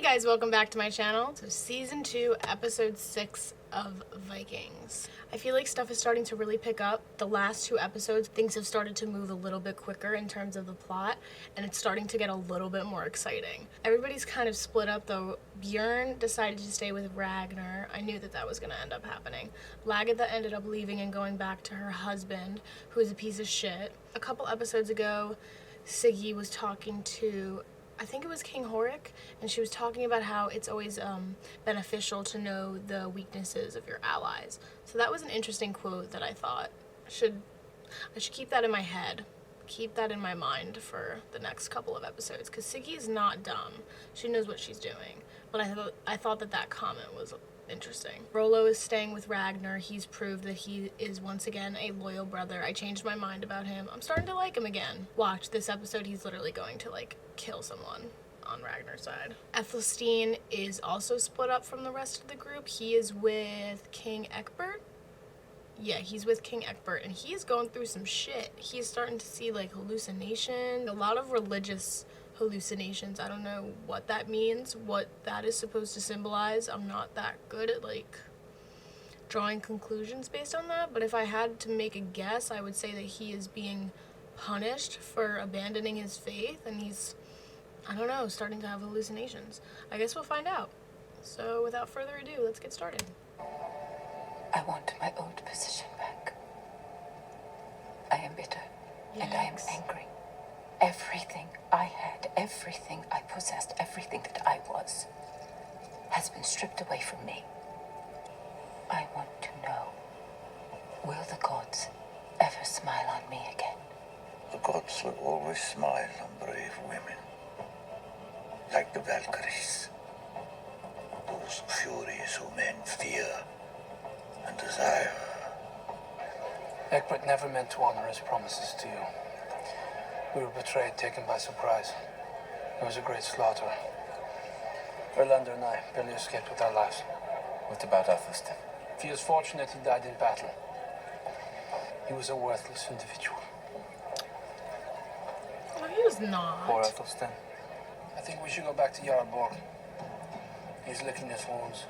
Hey guys, welcome back to my channel. So season 2, episode 6 of Vikings. I feel like stuff is starting to really pick up. The last 2 episodes, things have started to move a little bit quicker in terms of the plot, and it's starting to get a little bit more exciting. Everybody's kind of split up though. Bjorn decided to stay with Ragnar. I knew that was going to end up happening. Lagertha ended up leaving and going back to her husband, who is a piece of shit. A couple episodes ago, Siggy was talking to, I think it was King Horik, and she was talking about how it's always beneficial to know the weaknesses of your allies. So that was an interesting quote that I thought I should keep that in my head, keep that in my mind for the next couple of episodes, because Siggy is not dumb. She knows what she's doing. But I thought that comment was interesting. Rollo is staying with Ragnar. He's proved that he is once again a loyal brother. I changed my mind about him. I'm starting to like him again. Watch this episode. He's literally going to kill someone on Ragnar's side. Athelstan is also split up from the rest of the group. He is with King Egbert. Yeah, he's with King Egbert, and he is going through some shit. He's starting to see hallucination, a lot of religious hallucinations. I don't know what that means, what that is supposed to symbolize. I'm not that good at drawing conclusions based on that, but if I had to make a guess, I would say that he is being punished for abandoning his faith, and he's, I don't know, starting to have hallucinations. I guess we'll find out. So without further ado, let's get started. I want my old position back. I am bitter, and I am angry. Everything I had, everything I possessed, everything that I was, has been stripped away from me. I want to know, will the gods ever smile on me again? The gods will always smile on brave women, like the Valkyries. Those furies who men fear and desire. Egbert never meant to honor his promises to you. We were betrayed, taken by surprise. It was a great slaughter. Erlander and I barely escaped with our lives. What about Athelstan? If he is fortunate, he died in battle. He was a worthless individual. No, he was not. Poor Athelstan. I think we should go back to Jarl Borg. He's licking his wounds.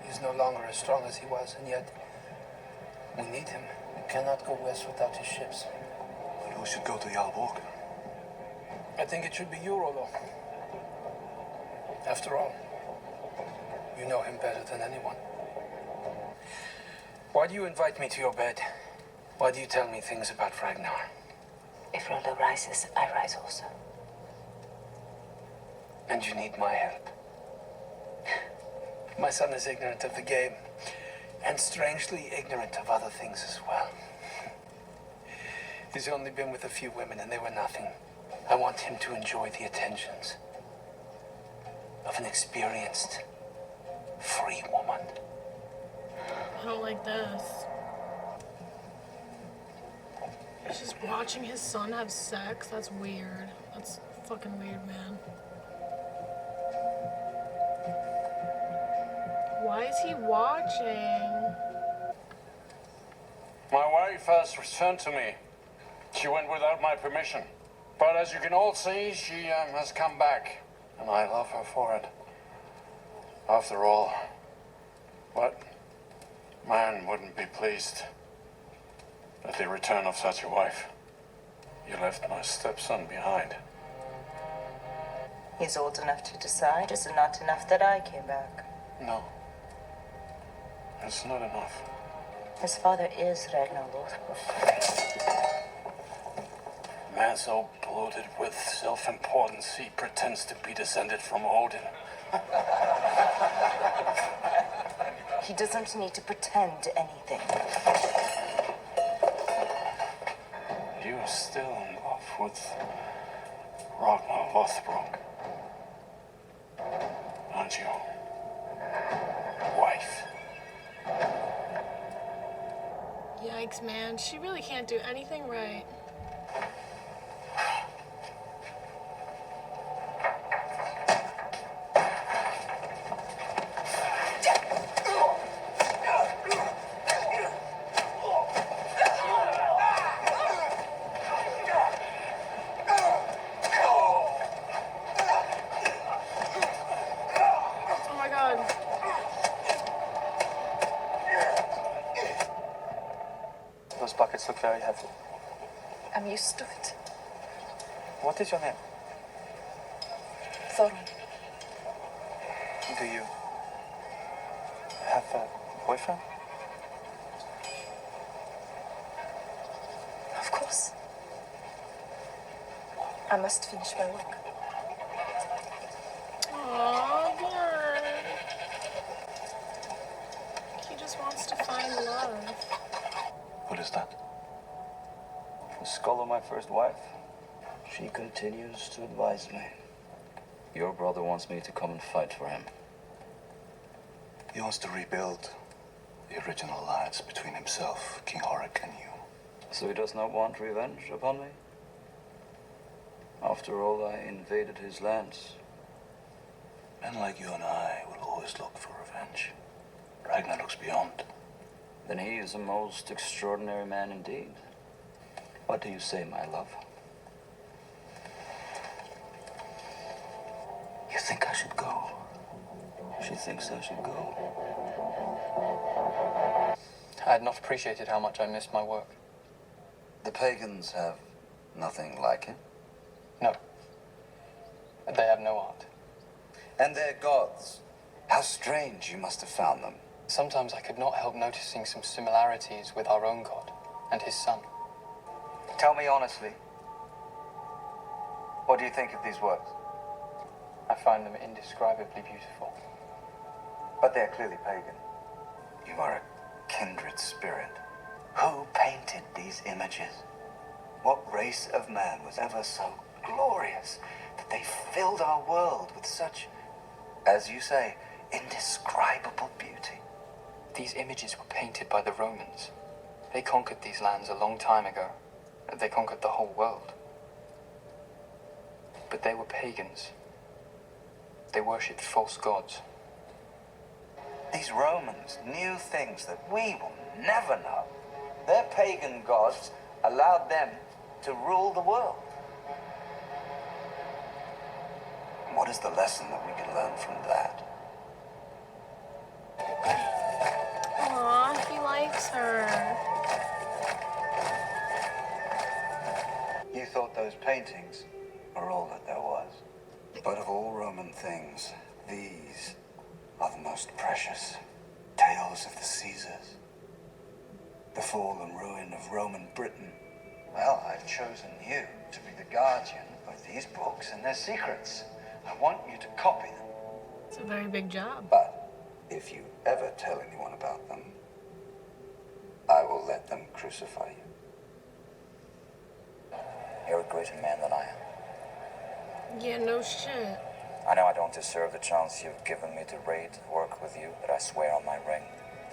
He's no longer as strong as he was, and yet we need him. We cannot go west without his ships. Who should go to Jarl Borg? I think it should be you, Rollo. After all, you know him better than anyone. Why do you invite me to your bed? Why do you tell me things about Ragnar? If Rollo rises, I rise also. And you need my help. My son is ignorant of the game, and strangely ignorant of other things as well. He's only been with a few women, and they were nothing. I want him to enjoy the attentions of an experienced, free woman. I don't like this. He's just watching his son have sex. That's weird. That's fucking weird, man. Why is he watching? My wife has returned to me. She went without my permission. But as you can all see, she has come back. And I love her for it. After all, what man wouldn't be pleased at the return of such a wife? You left my stepson behind. He's old enough to decide. Is it not enough that I came back? No. It's not enough. His father is Ragnar Lothbrok. A man so bloated with self-importance, he pretends to be descended from Odin. He doesn't need to pretend anything. You're still in love with Ragnar Lothbrok, aren't you? Wife. Yikes, man. She really can't do anything right. very heavy. I'm used to it. What is your name? Thorun. Do you have a boyfriend? Of course. I must finish my work. Aw, Bjorn. He just wants to find love. What is that? The skull of my first wife. She continues to advise me. Your brother wants me to come and fight for him. He wants to rebuild the original alliance between himself, King Horik, and you. So he does not want revenge upon me? After all, I invaded his lands. Men like you and I will always look for revenge. Ragnar looks beyond. Then he is a most extraordinary man indeed. What do you say, my love? You think I should go? She thinks I should go. I had not appreciated how much I missed my work. The pagans have nothing like it. No. They have no art. And their gods. How strange you must have found them. Sometimes I could not help noticing some similarities with our own god and his son. Tell me honestly. What do you think of these works? I find them indescribably beautiful. But they're clearly pagan. You are a kindred spirit. Who painted these images? What race of man was ever so glorious that they filled our world with such, as you say, indescribable beauty? These images were painted by the Romans. They conquered these lands a long time ago. They conquered the whole world. But they were pagans. They worshipped false gods. These Romans knew things that we will never know. Their pagan gods allowed them to rule the world. What is the lesson that we can learn from that? Aw, he likes her. You thought those paintings were all that there was. But of all Roman things, these are the most precious. Tales of the Caesars. The fall and ruin of Roman Britain. Well, I've chosen you to be the guardian of these books and their secrets. I want you to copy them. It's a very big job. But if you ever tell anyone about them, I will let them crucify you. You're a greater man than I am. Yeah, no shit. I know I don't deserve the chance you've given me to raid work with you, but I swear on my ring.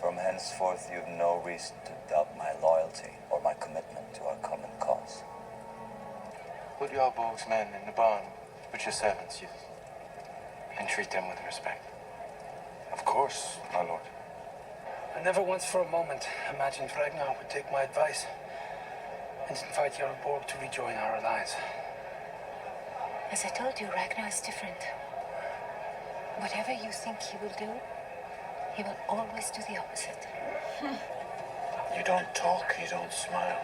From henceforth, you've no reason to doubt my loyalty or my commitment to our common cause. Put Jarlborg's men in the barn with your servants, yes. And treat them with respect. Of course, my lord. I never once for a moment imagined Ragnar would take my advice and invite Jarlborg to rejoin our alliance. As I told you, Ragnar is different. Whatever you think he will do, he will always do the opposite. You don't talk, you don't smile.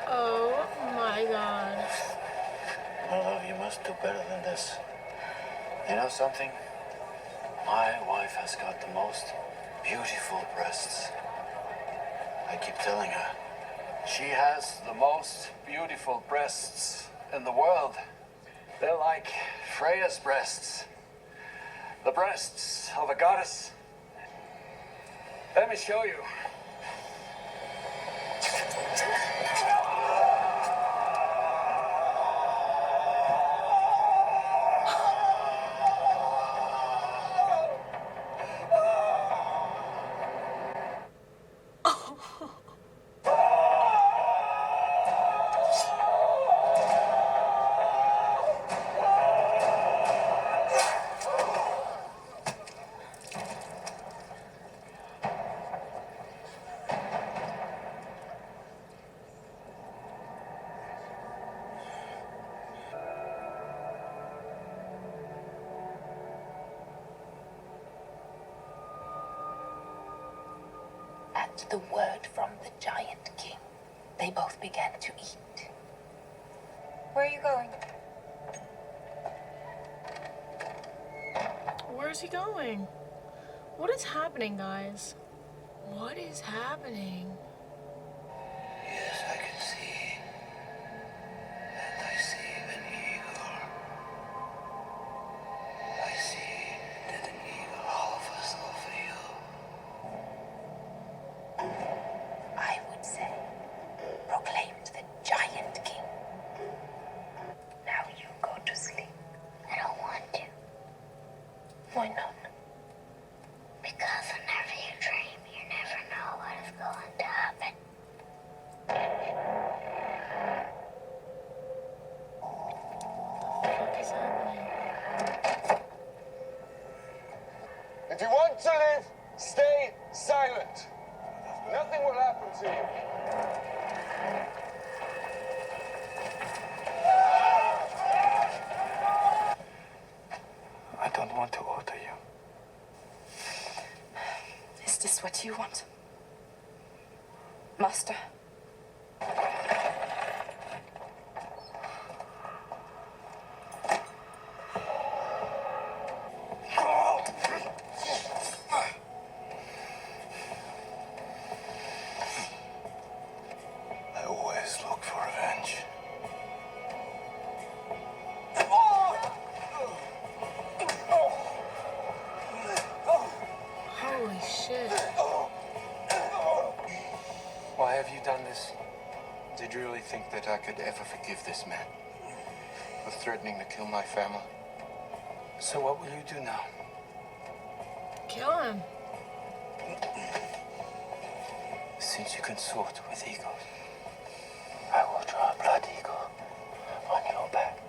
Oh my god. My love, you must do better than this. You know something? My wife has got the most beautiful breasts. I keep telling her. She has the most beautiful breasts in the world. They're like Freya's breasts. The breasts of a goddess. Let me show you. At the word from the giant king, they both began to eat. Where are you going? Where's he going? What is happening, guys? What is happening? Yes, I can see. And I see an eagle. I see that an eagle hovers over you. I would say, proclaimed the giant king. Now you go to sleep. I don't want to. Why not? Because whenever you dream, you never know what is going to happen. What is happening? If you want to live, stay silent. Nothing will happen to you. I don't want to order you. Is this what you want? Master? I always look for revenge. Holy shit. Why have you done this? Did you really think that I could ever forgive this man for threatening to kill my family? So what will you do now? Kill him. Since you consort with eagles, I will draw a blood eagle on your back.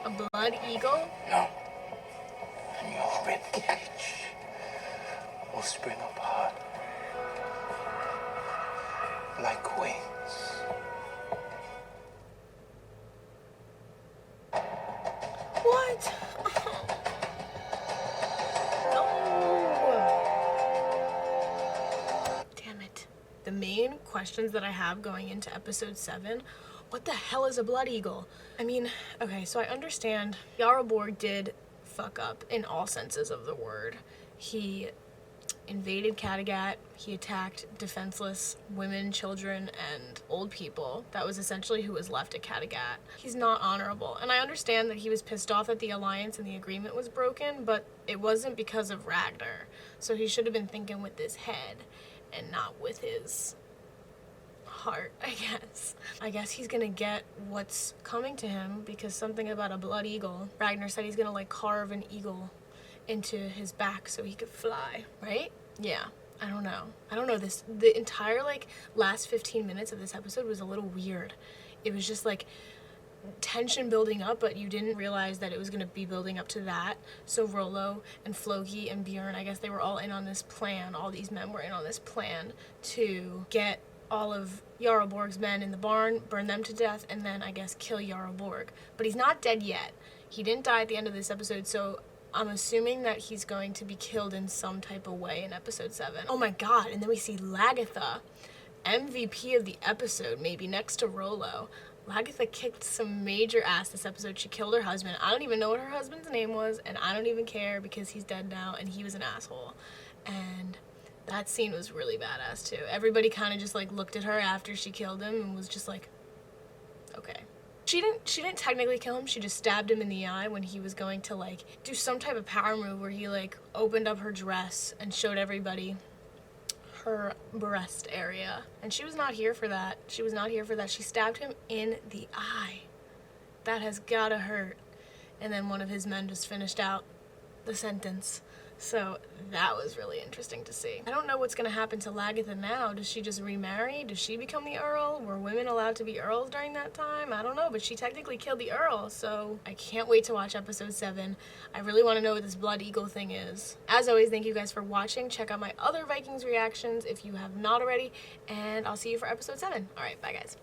A blood eagle? No. And your rib cage will spring apart like wings. What? No. Damn it. The main questions that I have going into episode 7, what the hell is a blood eagle? I mean, okay, so I understand Jarl Borg did fuck up in all senses of the word. He invaded Kattegat, he attacked defenseless women, children, and old people. That was essentially who was left at Kattegat. He's not honorable, and I understand that he was pissed off that the alliance and the agreement was broken, but it wasn't because of Ragnar. So he should have been thinking with his head and not with his heart, I guess. I guess he's gonna get what's coming to him because something about a blood eagle. Ragnar said he's gonna like carve an eagle into his back so he could fly, right? Yeah, I don't know. The entire like last 15 minutes of this episode was a little weird. It was just like tension building up, but you didn't realize that it was going to be building up to that. So Rollo and Floki and Bjorn, I guess they were all in on this plan. All these men were in on this plan to get all of Jarl Borg's men in the barn, burn them to death, and then I guess kill Jarl Borg. But he's not dead yet. He didn't die at the end of this episode, so I'm assuming that he's going to be killed in some type of way in episode 7. Oh my god, and then we see Lagertha, MVP of the episode, maybe next to Rollo. Lagertha kicked some major ass this episode. She killed her husband. I don't even know what her husband's name was, and I don't even care because he's dead now, and he was an asshole. And that scene was really badass too. Everybody kind of just like looked at her after she killed him and was just like, okay. She didn't technically kill him, she just stabbed him in the eye when he was going to like do some type of power move where he like opened up her dress and showed everybody her breast area. And she was not here for that. She was not here for that. She stabbed him in the eye. That has gotta hurt. And then one of his men just finished out the sentence. So that was really interesting to see. I don't know what's gonna happen to Lagertha now. Does she just remarry? Does she become the Earl? Were women allowed to be Earls during that time? I don't know, but she technically killed the Earl, so I can't wait to watch episode 7. I really wanna know what this Blood Eagle thing is. As always, thank you guys for watching. Check out my other Vikings reactions if you have not already, and I'll see you for episode 7. All right, bye guys.